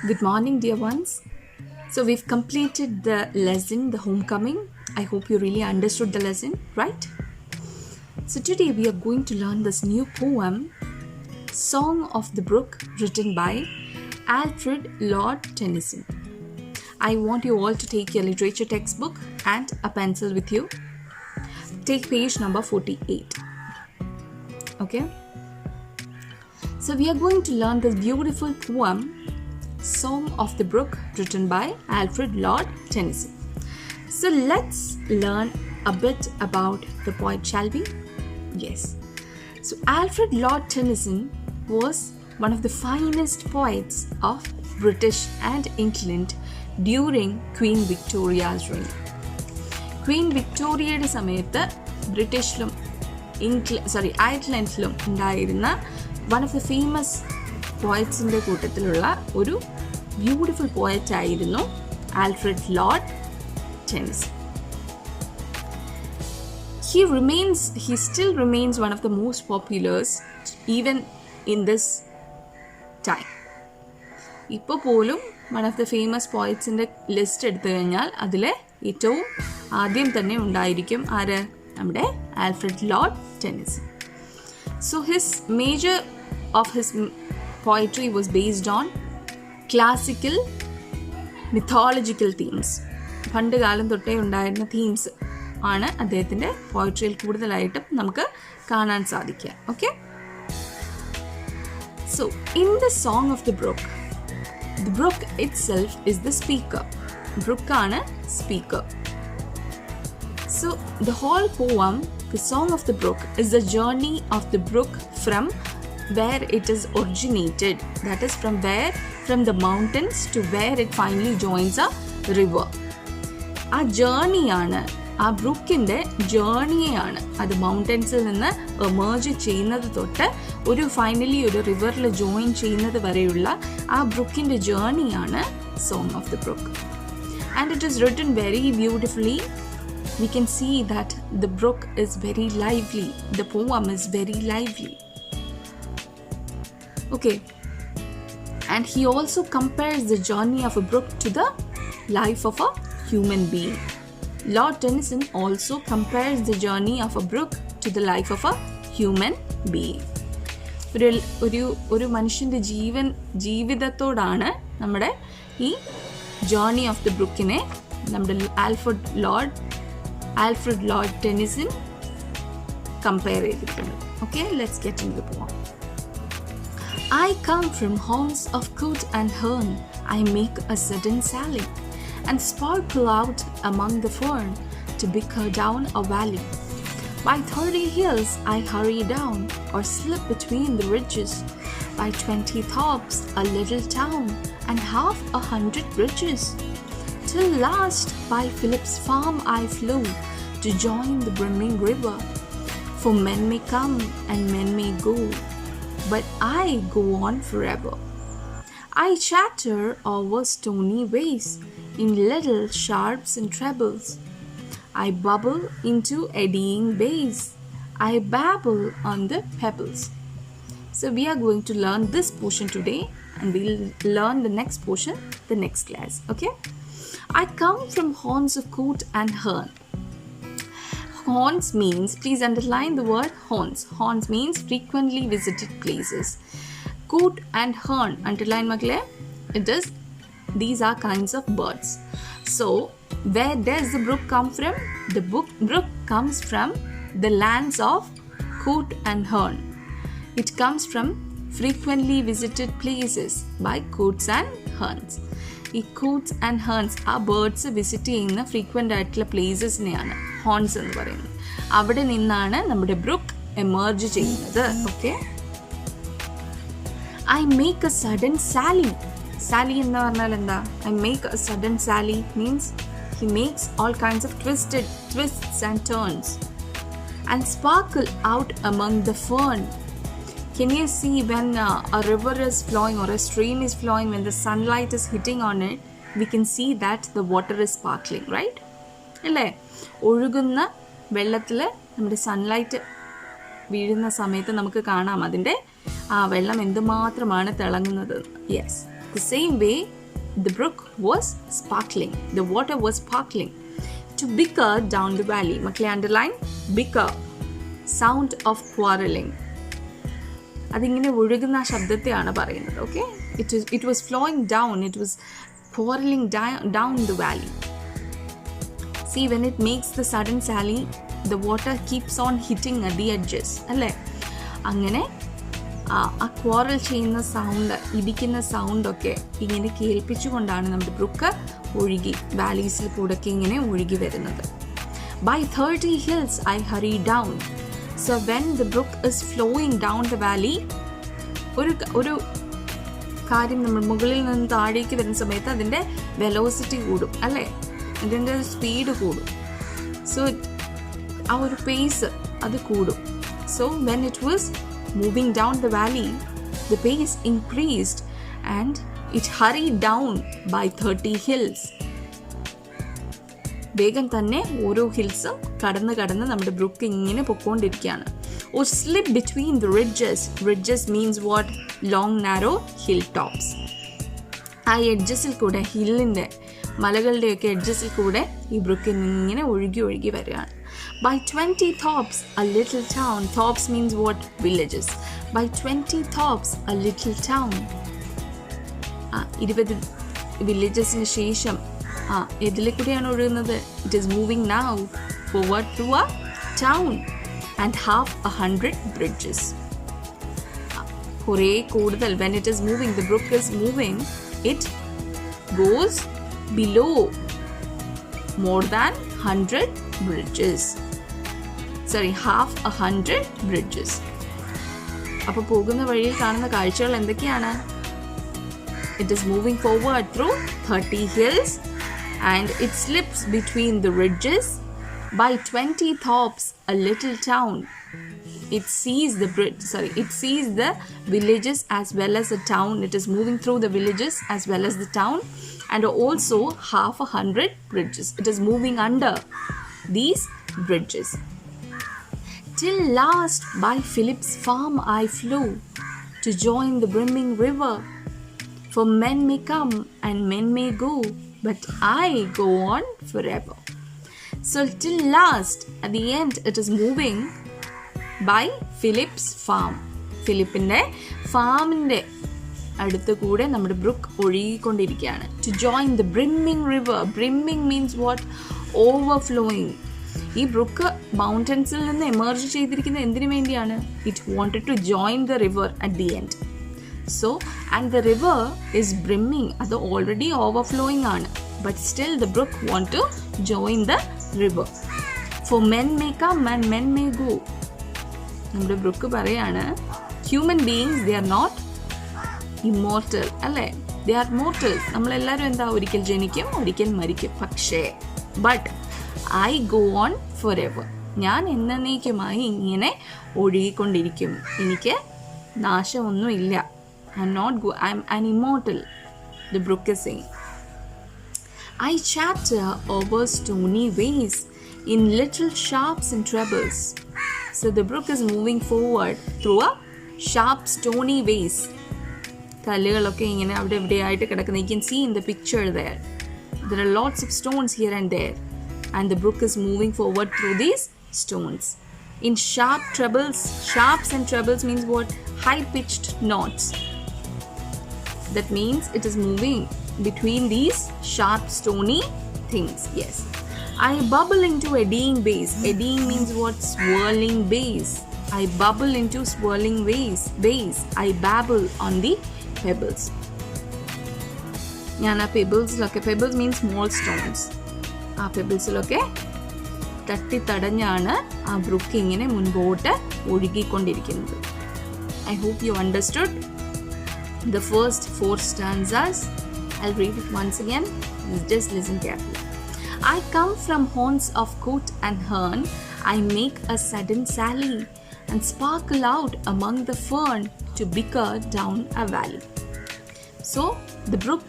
Good morning, dear ones. So, we've completed the lesson, the homecoming. I hope you really understood the lesson, right? So, today we are going to learn this new poem, Song of the Brook, written by Alfred Lord Tennyson. I want you all to take your literature textbook and a pencil with you. Take page number 48. Okay? So, we are going to learn this beautiful poem, Song of the Brook, written by Alfred Lord Tennyson. So let's learn a bit about the poet, shall we? Yes. So Alfred Lord Tennyson was one of the finest poets of British and England during Queen Victoria's reign. Queen Victoria'യുടെ സമയത്ത് ബ്രിട്ടീഷിലും അയർലൻഡിലും ഉണ്ടായിരുന്ന one of the famous പോയറ്റ്സിൻ്റെ കൂട്ടത്തിലുള്ള ഒരു beautiful poet ആയിരുന്നു Alfred Lord Tennyson. He still remains one of the most popular even in this time. ഇപ്പോൾ പോലും one of the famous poetsൻ്റെ list എടുത്തു കഴിഞ്ഞാൽ അതിലെ ഏറ്റവും ആദ്യം തന്നെ ഉണ്ടായിരിക്കും ആര്? നമ്മുടെ Alfred Lord Tennyson. So his major of his poetry was based on classical mythological themes. പണ്ട് കാലം തൊട്ടേ ഉണ്ടായിരുന്ന തീംസ് ആണ് അദ്ദേഹത്തിൻ്റെ പോയട്രിയിൽ കൂടുതലായിട്ടും നമുക്ക് കാണാൻ സാധിക്കുക. Okay, so in the song of the brook itself is the speaker. ബ്രൂക്കാണ് speaker. So the whole poem, the song of the brook, is the journey of the brook from where it is originated, that is from the mountains to where it finally joins a river. ആ ജേർണിയാണ്, ആ ബ്രൂക്കിൻ്റെ ജേർണിയാണ്, അത് മൗണ്ടൻസിൽ നിന്ന് emerge ചെയ്യുന്നത് തൊട്ട് finally ഒരു റിവറിൽ join ചെയ്യുന്നത് വരെയുള്ള ആ ബ്രൂക്കിൻ്റെ ജേർണിയാണ് song of the brook. And it is written very beautifully. We can see that the brook is very lively. The poem is very lively. Okay. And he also compares the journey of a brook to the life of a human being. Lord Tennyson also compares the journey of a brook to the life of a human being. ഒരു മനുഷ്യൻ്റെ ജീവിതത്തോടാണ് നമ്മുടെ ഈ journey of the ബ്രൂക്കിനെ നമ്മുടെ Alfred Lord Tennyson compare ചെയ്തിട്ടുണ്ട്. Okay, let's get into the poem. I come from haunts of coot and hern. I make a sudden sally and sparkle out among the fern to bicker down a valley. By 30 hills I hurry down or slip between the ridges. By 20 tops a little town and 100 bridges. Till last by Philip's farm I flew to join the brimming river. For men may come and men may go, but I go on forever. I chatter over stony ways in little sharps and trebles. I bubble into eddying bays. I babble on the pebbles. So we are going to learn this portion today, and we'll learn the next portion the next class. Okay? I come from haunts of coot and hern. Haunts means, please underline the word haunts. Haunts means frequently visited places. Coot and hern, underline magle. These are kinds of birds. So, where does the brook come from? The brook comes from the lands of coot and hern. It comes from frequently visited places by coots and herns. ഈ കൂട്ട്സ് and ഹേൺസ് ആ birds visit ചെയ്യുന്ന frequent ആയിട്ടുള്ള പ്ലേസസിനെയാണ് horns എന്ന് പറയുന്നത്. അവിടെ നിന്നാണ് നമ്മുടെ brook emerge ചെയ്യുന്നത്. Okay, I make a sudden sally. Sally എന്ന് പറഞ്ഞാൽ എന്താ? I make a sudden sally means he makes all kinds of twists and turns and sparkle out among the fern. Can you see when a river is flowing or a stream is flowing, when the sunlight is hitting on it, we can see that the water is sparkling, right? അല്ലേ? ഒഴുകുന്ന വെള്ളത്തിൽ നമ്മുടെ sunlight വീഴുന്ന സമയത്ത് നമുക്ക് കാണാം അതിൻ്റെ ആ വെള്ളം എന്തുമാത്രമാണ് തിളങ്ങുന്നത്. Yes, The same way, the brook was sparkling. The water was sparkling. To bicker down the valley. Makle underline bicker. Sound of quarreling. അതിങ്ങനെ ഒഴുകുന്ന ആ ശബ്ദത്തെയാണ് പറയുന്നത്. Okay, it was flowing down. It was quarreling down the valley. See, when it makes the sudden sally, the water keeps on hitting at the edges. അല്ലേ? അങ്ങനെ ആ quarrel ചെയ്യുന്ന sound, ഇടിക്കുന്ന സൗണ്ടൊക്കെ ഇങ്ങനെ കേൾപ്പിച്ചുകൊണ്ടാണ് നമ്മുടെ ബ്രുക്ക് ഒഴുകി വാലീസിൽ കൂടെയൊക്കെ ഇങ്ങനെ ഒഴുകി വരുന്നത്. By 30 hills I hurry down. So when the brook is flowing down the valley, ഒരു കാര്യം നമ്മൾ മുകളിൽ നിന്ന് താഴേക്ക് വരുന്ന സമയത്ത് അതിൻ്റെ വെലോസിറ്റി കൂടും അല്ലേ, അതിൻ്റെ സ്പീഡ് കൂടും. സോ ആ ഒരു പേസ് അത് കൂടും. So when it was moving down the valley, the pace increased and it hurry down by 30 hills. വേഗം തന്നെ ഓരോ ഹിൽസും കടന്ന് നമ്മുടെ ബ്രുക്ക് ഇങ്ങനെ പൊക്കോണ്ടിരിക്കുകയാണ്. Or slip between the ridges. Ridges means what? Long narrow hilltops. ആ എഡ്ജസിൽ കൂടെ, ഹില്ലിൻ്റെ മലകളുടെയൊക്കെ എഡ്ജസിൽ കൂടെ ഈ ബ്രുക്ക് ഇങ്ങനെ ഒഴുകി വരികയാണ്. By 20 thops a little town. Thops means what? Villages. By 20 thops a little town. 20 വില്ലേജസിന് ശേഷം ഇതിലെ കൂടെയാണ് ഒഴുകുന്നത്. It is moving now forward to a town. And 100 bridges. കുറേ കൂടുതൽ, when it is moving, the brook is moving, it goes below more than 100 bridges. Sorry, 100 bridges. അപ്പോൾ പോകുന്ന വഴിയിൽ കാണുന്ന കാഴ്ചകൾ എന്തൊക്കെയാണ്? It is moving forward through 30 hills and it slips between the ridges. By 20 thops a little town. It sees the villages as well as the town. It is moving through the villages as well as the town, and also 100 bridges. It is moving under these bridges. Till last by Philip's farm I flew to join the brimming river. For men may come and men may go, but I go on forever. So till last, at the end, it is moving by Philip's farm. ഫിലിപ്പിൻ്റെ ഫാമിൻ്റെ അടുത്ത് കൂടെ നമ്മുടെ book ഒഴുകിക്കൊണ്ടിരിക്കുകയാണ്. To join the brimming river. Brimming means what? Overflowing. ഈ book മൗണ്ടൻസിൽ നിന്ന് emerge ചെയ്തിരിക്കുന്നത് എന്തിനു വേണ്ടിയാണ്? It wanted to join the river at the end. So, and the river is brimming. അത് already overflowing ആണ്. But still the brook want to join the river. For men may come and men may go. നമ്മുടെ book പറയാണ്, human beings they are not immortal അല്ലേ, they are mortal. നമ്മളെല്ലാവരും എന്താ, ഒരിക്കൽ ജനിക്കും ഒരിക്കൽ മരിക്കും. പക്ഷേ but I go on forever. ഞാൻ എന്നേക്കുമായി ഇങ്ങനെ ഒഴുകിക്കൊണ്ടിരിക്കും, എനിക്ക് നാശമൊന്നുമില്ല. I'm an immortal, the brook is saying. I chatter over stony ways in little sharps and trebles. So the brook is moving forward through a sharp stony ways. കല്ലുകളൊക്കെ ഇങ്ങനെ അവിടെ എവിടെയായിട്ട് കിടക്കുന്ന. You can see in the picture there. There are lots of stones here and there. And the brook is moving forward through these stones. In sharp trebles, sharps and trebles means what? High-pitched notes. That means it is moving between these sharp stony things. Yes. I bubble into eddying bays. Eddying means what? Swirling bays. I bubble into swirling bays. I babble on the pebbles. ഞാൻ ആ പെബിൾസിലൊക്കെ, pebbles means small stones, ആ പെബിൾസിലൊക്കെ തട്ടിത്തടഞ്ഞാണ് ആ book ഇങ്ങനെ മുൻപോട്ട് ഒഴുകിക്കൊണ്ടിരിക്കുന്നത്. I hope you understood the first 4 stanzas. I'll read it once again. Just listen carefully. I come from haunts of coot and hern. I make a sudden sally and sparkle out among the fern to bicker down a valley. So the brook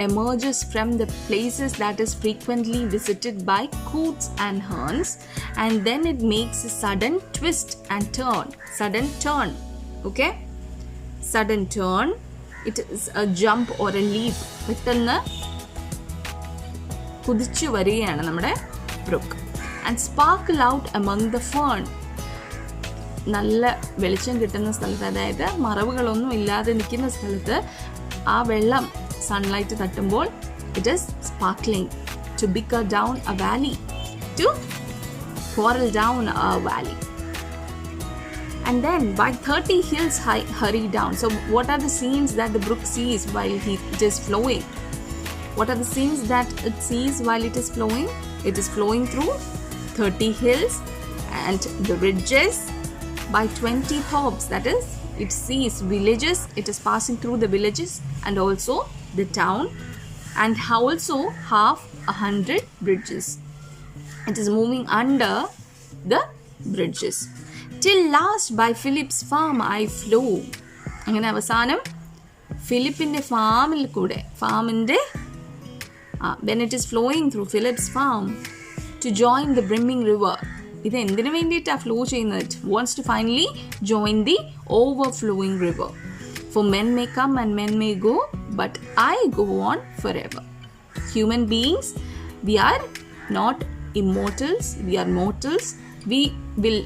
emerges from the places that is frequently visited by coots and herns, and then it makes a sudden twist and turn. Sudden turn. Okay? Sudden turn it is a jump or a leap. പെട്ടെന്ന് കുതിച്ചു വരികയാണ് നമ്മുടെ brook. And sparkle out among the fern. നല്ല വെളിച്ചം കിട്ടുന്ന സ്ഥലത്ത്, അതായത് മറവുകളൊന്നും ഇല്ലാതെ നിൽക്കുന്ന സ്ഥലത്ത് ആ വെള്ളം sunlight തട്ടുമ്പോൾ it is sparkling to bicker down a valley, to quarrel down a valley. And then by 30 hills hurry down. So what are the scenes that the brook sees while it is flowing? What are the scenes that it sees while it is flowing? It is flowing through 30 hills and the ridges. By 20 tops, that is, it sees villages. It is passing through the villages and also the town, and also 100 bridges. It is moving under the bridges. Till last by Philip's farm I flew. അങ്ങനെ അവസാനം ഫിലിപ്പിൻ്റെ ഫാമിൽ കൂടെ, ഫാമിൻ്റെ when it is flowing through Philip's farm to join the brimming river. ഇത് എന്തിനു വേണ്ടിയിട്ടാണ് flow ചെയ്യുന്നത്? It wants to finally join the overflowing river. For men may come and men may go, but I go on forever. Human beings, we are not immortals, we are mortals. We will,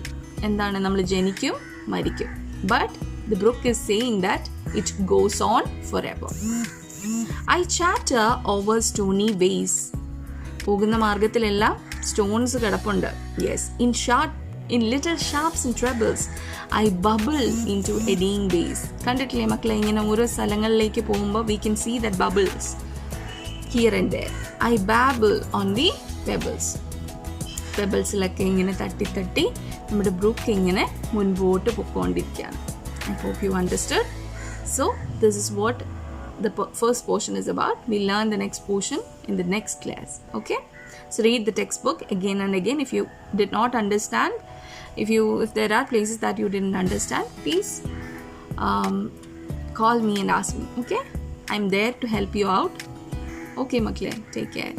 എന്താണ്, നമ്മൾ ജനിക്കും മരിക്കും. But the brook is saying that it goes on forever. I chatter over stony ways. പോകുന്ന മാർഗത്തിലെല്ലാം stones കിടപ്പുണ്ട്. Yes, in little sharps and trebles I bubble into eddying bays. കണ്ടിട്ടില്ലേ മക്കളെ, ഇങ്ങനെ ഓരോ സ്ഥലങ്ങളിലേക്ക് പോകുമ്പോൾ we can see that bubbles here and there. I babble on the pebbles. പെബിൾസിലൊക്കെ ഇങ്ങനെ തട്ടി തട്ടി നമ്മുടെ ബ്രൂക്ക് ഇങ്ങനെ മുൻപോട്ട് പൊക്കോണ്ടിരിക്കുകയാണ്. I hope you understood. So this is what the first portion is about. We'll learn the next portion in the next class. Okay? So read the textbook again and again. If you did not understand, if there are places that you didn't understand, please call me and ask me. Okay? I'm there to help you out. Okay, Makle. Take care.